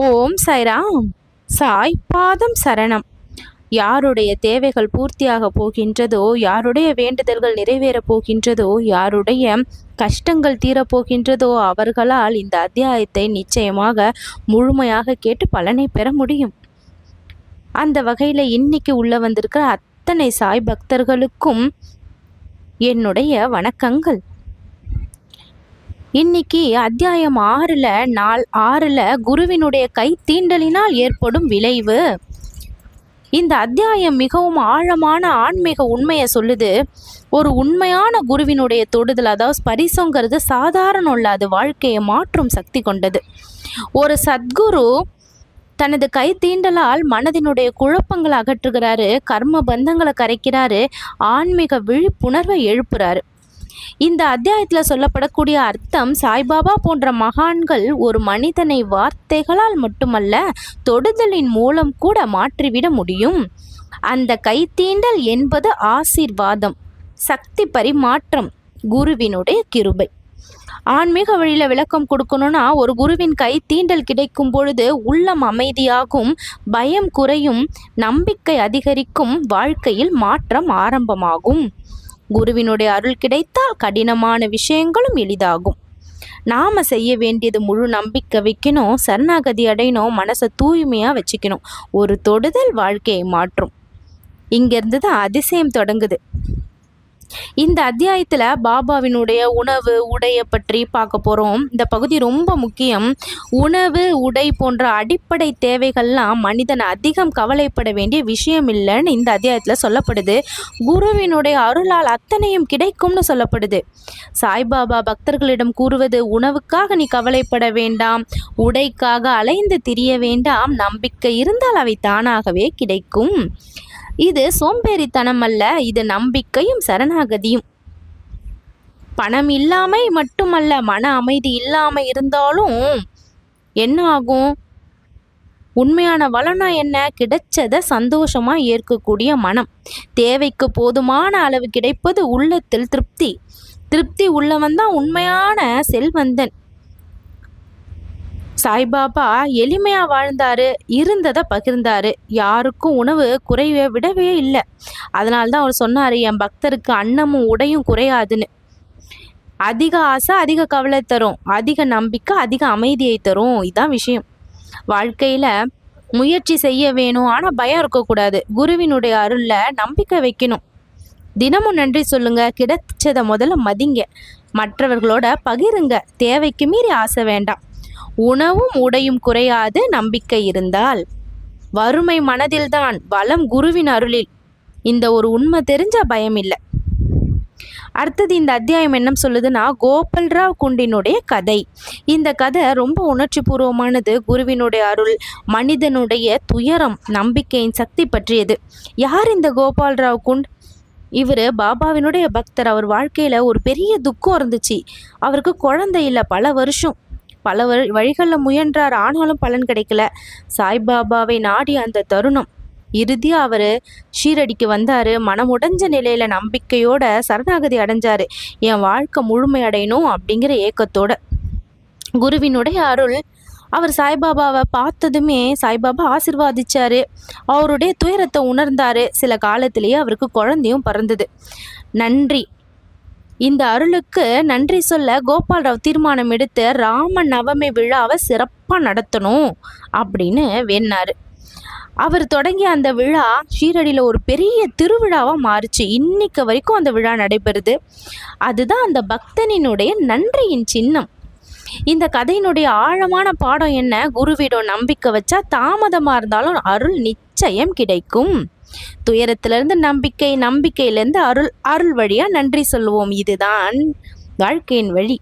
ஓம் சாய்ராம். சாய் பாதம் சரணம். யாருடைய தேவைகள் பூர்த்தியாக போகின்றதோ, யாருடைய வேண்டுதல்கள் நிறைவேறப் போகின்றதோ, யாருடைய கஷ்டங்கள் தீரப்போகின்றதோ அவர்களால் இந்த அத்தியாயத்தை நிச்சயமாக முழுமையாக கேட்டு பலனை பெற முடியும். அந்த வகையில் இன்னைக்கு உள்ள வந்திருக்கிற அத்தனை சாய் பக்தர்களுக்கும் என்னுடைய வணக்கங்கள். இன்னைக்கு அத்தியாயம் 6ல் நாள் 6ல் குருவினுடைய கை தீண்டலினால் ஏற்படும் விளைவு. இந்த அத்தியாயம் மிகவும் ஆழமான ஆன்மீக உண்மையை சொல்லுது. ஒரு உண்மையான குருவினுடைய தொடுதல், அதாவது ஸ்பரிசங்கிறது சாதாரண இல்ல, அது வாழ்க்கையை மாற்றும் சக்தி கொண்டது. ஒரு சத்குரு தனது கை தீண்டலால் மனதினுடைய குழப்பங்களை அகற்றுகிறாரு, கர்ம பந்தங்களை கரைக்கிறாரு, ஆன்மீக விழிப்புணர்வை எழுப்புறாரு. இந்த அத்தியாயத்தில் சொல்லப்படக்கூடிய அர்த்தம், சாய்பாபா போன்ற மகான்கள் ஒரு மனிதனை வார்த்தைகளால் மட்டுமல்ல தொடுதலின் மூலம் கூட மாற்றிவிட முடியும். அந்த கைத்தீண்டல் என்பது ஆசீர்வாதம், சக்தி பரிமாற்றம், குருவினுடைய கிருபை. ஆன்மீக வழியில் விளக்கம் கொடுக்கணும்னா, ஒரு குருவின் கை தீண்டல் கிடைக்கும் பொழுது உள்ளம் அமைதியாகும், பயம் குறையும், நம்பிக்கை அதிகரிக்கும், வாழ்க்கையில் மாற்றம் ஆரம்பமாகும். குருவினுடைய அருள் கிடைத்தால் கடினமான விஷயங்களும் எளிதாகும். நாம் செய்ய வேண்டியது முழு நம்பிக்கை வைக்கணும், சரணாகதி அடையணும், மனசை தூய்மையாக வச்சுக்கணும். ஒரு தொடுதல் வாழ்க்கையை மாற்றும். இங்கேருந்து தான் அதிசயம் தொடங்குது. இந்த அத்தியாயத்தில் பாபாவினுடைய உணவு உடையை பற்றி பார்க்க போகிறோம். இந்த பகுதி ரொம்ப முக்கியம். உணவு உடை போன்ற அடிப்படை தேவைகள்லாம் மனிதன் அதிகம் கவலைப்பட வேண்டிய விஷயம் இல்லைன்னு இந்த அத்தியாயத்தில் சொல்லப்படுது. குருவினுடைய அருளால் அத்தனையும் கிடைக்கும்னு சொல்லப்படுது. சாய்பாபா பக்தர்களிடம் கூறுவது, உணவுக்காக நீ கவலைப்பட வேண்டாம், உடைக்காக அலைந்து திரிய வேண்டாம், நம்பிக்கை இருந்தால் அவை தானாகவே கிடைக்கும். இது சோம்பேறித்தனம் அல்ல, இது நம்பிக்கையும் சரணாகதியும். பணம் இல்லாமை மட்டுமல்ல, மன அமைதி இல்லாமல் இருந்தாலும் என்ன ஆகும்? உண்மையான வளனா என்ன? கிடைச்சதை சந்தோஷமா ஏற்கக்கூடிய மனம். தேவைக்கு போதுமான அளவு கிடைப்பது உள்ளத்தில் திருப்தி. திருப்தி உள்ளவன் தான் உண்மையான செல்வந்தன். சாய்பாபா எளிமையாக வாழ்ந்தார், இருந்ததை பகிர்ந்தார், யாருக்கும் உணவு குறைய விடவே இல்லை. அதனால்தான் அவர் சொன்னார், என் பக்தருக்கு அன்னமும் உடையும் குறையாதுன்னு. அதிக ஆசை அதிக கவலை தரும், அதிக நம்பிக்கை அதிக அமைதியை தரும். இதுதான் விஷயம். வாழ்க்கையில் முயற்சி செய்ய வேணும், ஆனால் பயம் இருக்கக்கூடாது. குருவினுடைய அருளில் நம்பிக்கை வைக்கணும். தினமும் நன்றி சொல்லுங்க, கிடைச்சதை முதல்ல மதிங்க, மற்றவர்களோட பகிருங்க, தேவைக்கு மீறி ஆசை வேண்டாம். உணவும் உடையும் குறையாது நம்பிக்கை இருந்தால். வறுமை மனதில்தான், பலம் குருவின் அருளில். இந்த ஒரு உண்மை தெரிஞ்ச பயம் இல்லை. அடுத்தது இந்த அத்தியாயம் என்ன சொல்லுதுன்னா, கோபால்ராவ் குண்டினுடைய கதை. இந்த கதை ரொம்ப உணர்ச்சி பூர்வமானது. குருவினுடைய அருள், மனிதனுடைய துயரம், நம்பிக்கையின் சக்தி பற்றியது. யார் இந்த கோபால்ராவ் குண்ட்? இவர் பாபாவினுடைய பக்தர். அவர் வாழ்க்கையில் ஒரு பெரிய துக்கம் இருந்துச்சு. அவருக்கு குழந்தை இல்லை, பல வருஷம் பல வழிகளில் முயன்றார், ஆனாலும் பலன் கிடைக்கல. சாய்பாபாவை நாடி அந்த தருணம். இறுதியாக அவர் ஷீரடிக்கு வந்தார். மனம் உடைஞ்ச நிலையில் நம்பிக்கையோட சரணாகதி அடைஞ்சார். என் வாழ்க்கை முழுமையடையணும் அப்படிங்கிற ஏக்கத்தோட. குருவினுடைய அருள். அவர் சாய்பாபாவை பார்த்ததுமே சாய்பாபா ஆசிர்வாதிச்சார். அவருடைய துயரத்தை உணர்ந்தார். சில காலத்திலேயே அவருக்கு குழந்தையும் பிறந்தது. நன்றி. இந்த அருளுக்கு நன்றி சொல்ல கோபால்ராவ் தீர்மானம் எடுத்து ராம நவமி விழாவை சிறப்பாக நடத்தணும் அப்படின்னு வேண்டார். அவர் தொடங்கிய அந்த விழா ஷீரடியில் ஒரு பெரிய திருவிழாவாக மாறிச்சு. இன்னைக்கு வரைக்கும் அந்த விழா நடைபெறுது. அதுதான் அந்த பக்தனினுடைய நன்றியின் சின்னம். இந்த கதையினுடைய ஆழமான பாடம் என்ன? குருவிடம் நம்பிக்கை வச்சா தாமதமாக இருந்தாலும் அருள் நிச்சயம் கிடைக்கும். துயரத்திலிருந்து நம்பிக்கை, நம்பிக்கையிலேருந்து அருள், அருள் வழியாக நன்றி சொல்லுவோம். இதுதான் வாழ்க்கையின் வழி.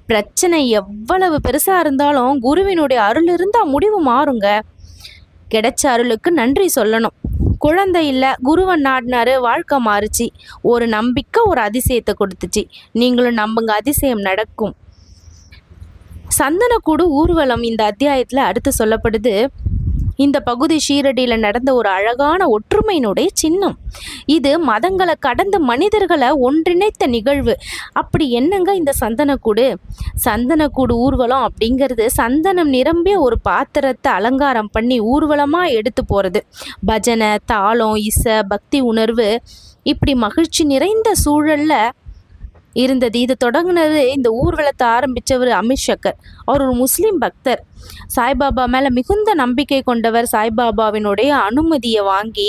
பிரச்சனை எவ்வளவு பெருசாக இருந்தாலும் குருவினுடைய அருள் இருந்தால் முடிவு மாறுங்க. கிடைச்ச அருளுக்கு நன்றி சொல்லணும். குழந்தை இல்லை, குருவை நாடினாரு, வாழ்க்கை மாறுச்சு. ஒரு நம்பிக்கை ஒரு அதிசயத்தை கொடுத்துச்சு. நீங்களும் நம்புங்க, அதிசயம் நடக்கும். சந்தனக்கூடு ஊர்வலம் இந்த அத்தியாயத்தில் அடுத்து சொல்லப்படுது. இந்த பகுதி ஷீரடியில் நடந்த ஒரு அழகான ஒற்றுமையினுடைய சின்னம். இது மதங்களை கடந்த மனிதர்களை ஒன்றிணைத்த நிகழ்வு. அப்படி என்னங்க இந்த சந்தனக்கூடு? சந்தனக்கூடு ஊர்வலம் அப்படிங்கிறது சந்தனம் நிரம்பிய ஒரு பாத்திரத்தை அலங்காரம் பண்ணி ஊர்வலமாக எடுத்து போகிறது. பஜனை, தாளம், இசை, பக்தி உணர்வு இப்படி மகிழ்ச்சி நிறைந்த சூழல்ல இருந்தது. இது தொடங்கினது, இந்த ஊர்வலத்தை ஆரம்பித்தவர் அமித் ஷக்கர். அவர் ஒரு முஸ்லீம் பக்தர். சாய்பாபா மேலே மிகுந்த நம்பிக்கை கொண்டவர். சாய்பாபாவினுடைய அனுமதியை வாங்கி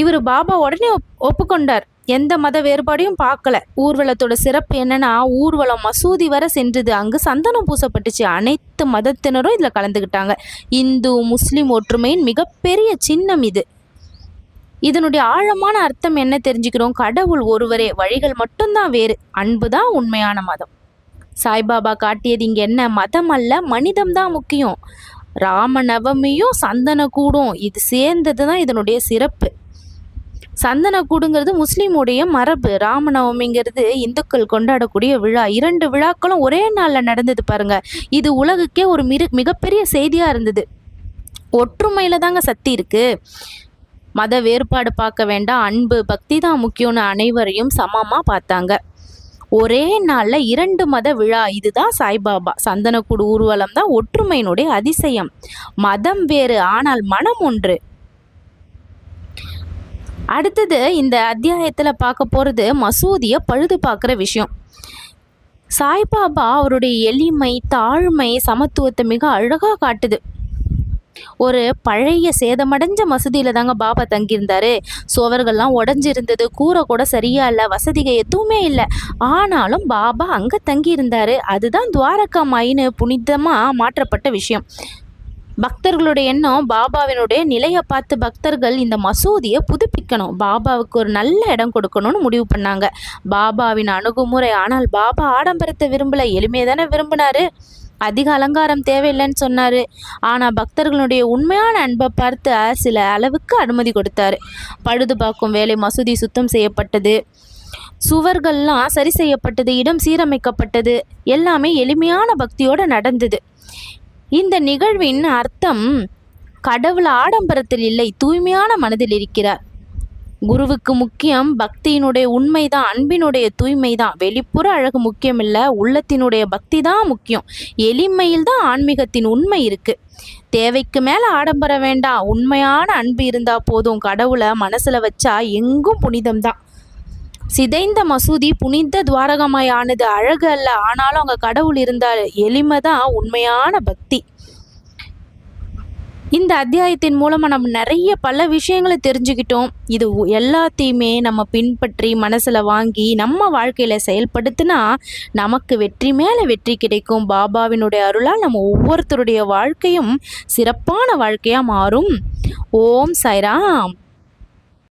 இவர் பாபா உடனே ஒப்புக்கொண்டார். எந்த மத வேறுபாடையும் பார்க்கல. ஊர்வலத்தோட சிறப்பு என்னன்னா, ஊர்வலம் மசூதி வரை சென்றது. அங்கு சந்தனம் பூசப்பட்டுச்சு. அனைத்து மதத்தினரும் இதில் கலந்துக்கிட்டாங்க. இந்து முஸ்லீம் ஒற்றுமையின் மிகப்பெரிய சின்னம் இது. இதனுடைய ஆழமான அர்த்தம் என்ன தெரிஞ்சுக்கிறோம்? கடவுள் ஒருவரே, வழிகள் மட்டும்தான் வேறு, அன்பு தான் உண்மையான மதம். சாய்பாபா காட்டியது இங்கே என்ன? மதம் அல்ல, மனிதம் தான் முக்கியம். ராமநவமியும் சந்தனக்கூடும் இது சேர்ந்தது தான் இதனுடைய சிறப்பு. சந்தனக்கூடுங்கிறது முஸ்லீமுடைய மரபு. ராமநவமிங்கிறது இந்துக்கள் கொண்டாடக்கூடிய விழா. 2 விழாக்களும் ஒரே நாளில் நடந்தது பாருங்க. இது உலகுக்கே ஒரு மிகப்பெரிய செய்தியாக இருந்தது. ஒற்றுமையில் தாங்க சக்தி இருக்கு. மத வேறுபாடு பார்க்க வேண்டாம், அன்பு பக்தி தான் முக்கியம்னு அனைவரையும் சமமாக பார்த்தாங்க. ஒரே நாளில் 2 மத விழா. இதுதான் சாய்பாபா. சந்தனக்கூடு ஊர்வலம் தான் ஒற்றுமையினுடைய அதிசயம். மதம் வேறு, ஆனால் மனம் ஒன்று. அடுத்தது இந்த அத்தியாயத்தில் பார்க்க போகிறது மசூதியை பழுது பார்க்குற விஷயம். சாய்பாபா அவருடைய எளிமை, தாழ்மை, சமத்துவத்தை மிக அழகாக காட்டுது. ஒரு பழைய சேதமடைஞ்ச மசூதியில் தாங்க பாபா தங்கியிருந்தாரு. சுவர்கள்லாம் உடஞ்சிருந்தது, கூரை கூட சரியா இல்லை, வசதிகள் எதுவுமே இல்லை. ஆனாலும் பாபா அங்கே தங்கியிருந்தாரு. அதுதான் துவாரகா மாயின்னு புனிதமாக மாற்றப்பட்ட விஷயம். பக்தர்களுடைய எண்ணம், பாபாவினுடைய நிலையை பார்த்து பக்தர்கள் இந்த மசூதியை புதுப்பிக்கணும், பாபாவுக்கு ஒரு நல்ல இடம் கொடுக்கணும்னு முடிவு பண்ணாங்க. பாபாவின் அணுகுமுறை. ஆனால் பாபா ஆடம்பரத்தை விரும்பலை, எளிமையை தானே விரும்பினாரு. அதிக அலங்காரம் தேவையில்லைன்னு சொன்னார். ஆனால் பக்தர்களுடைய உண்மையான அன்பை பார்த்து சில அளவுக்கு அனுமதி கொடுத்தாரு. பழுது பார்க்கும் வேலை, மசூதி சுத்தம் செய்யப்பட்டது, சுவர்கள்லாம் சரி செய்யப்பட்டது, இடம் சீரமைக்கப்பட்டது. எல்லாமே எளிமையான பக்தியோடு நடந்தது. இந்த நிகழ்வின் அர்த்தம், கடவுள் ஆடம்பரத்தில் இல்லை, தூய்மையான மனதில் இருக்கிறார். குருவுக்கு முக்கியம் பக்தியினுடைய உண்மைதான், அன்பினுடைய தூய்மை தான். வெளிப்புற அழகு முக்கியம் இல்லை, உள்ளத்தினுடைய பக்தி தான் முக்கியம். எளிமையில் தான் ஆன்மீகத்தின் உண்மை இருக்கு. தேவைக்கு மேலே ஆடம்பரம் வேண்டாம், உண்மையான அன்பு இருந்தால் போதும். கடவுளை மனசில் வச்சா எங்கும் புனிதம்தான். சிதைந்த மசூதி புனித துவாரகமாய் ஆனது. அழகு அல்ல, ஆனாலும் அங்கே கடவுள் இருந்தார். எளிமை தான் உண்மையான பக்தி. இந்த அத்தியாயத்தின் மூலமாக நம்ம நிறைய பல விஷயங்களை தெரிஞ்சுக்கிட்டோம். இது எல்லாத்தையுமே நம்ம பின்பற்றி மனசில் வாங்கி நம்ம வாழ்க்கையில் செயல்படுத்தினா நமக்கு வெற்றி மேலே வெற்றி கிடைக்கும். பாபாவினுடைய அருளால் நம்ம ஒவ்வொருத்தருடைய வாழ்க்கையும் சிறப்பான வாழ்க்கையாக மாறும். ஓம் சாய்ராம்.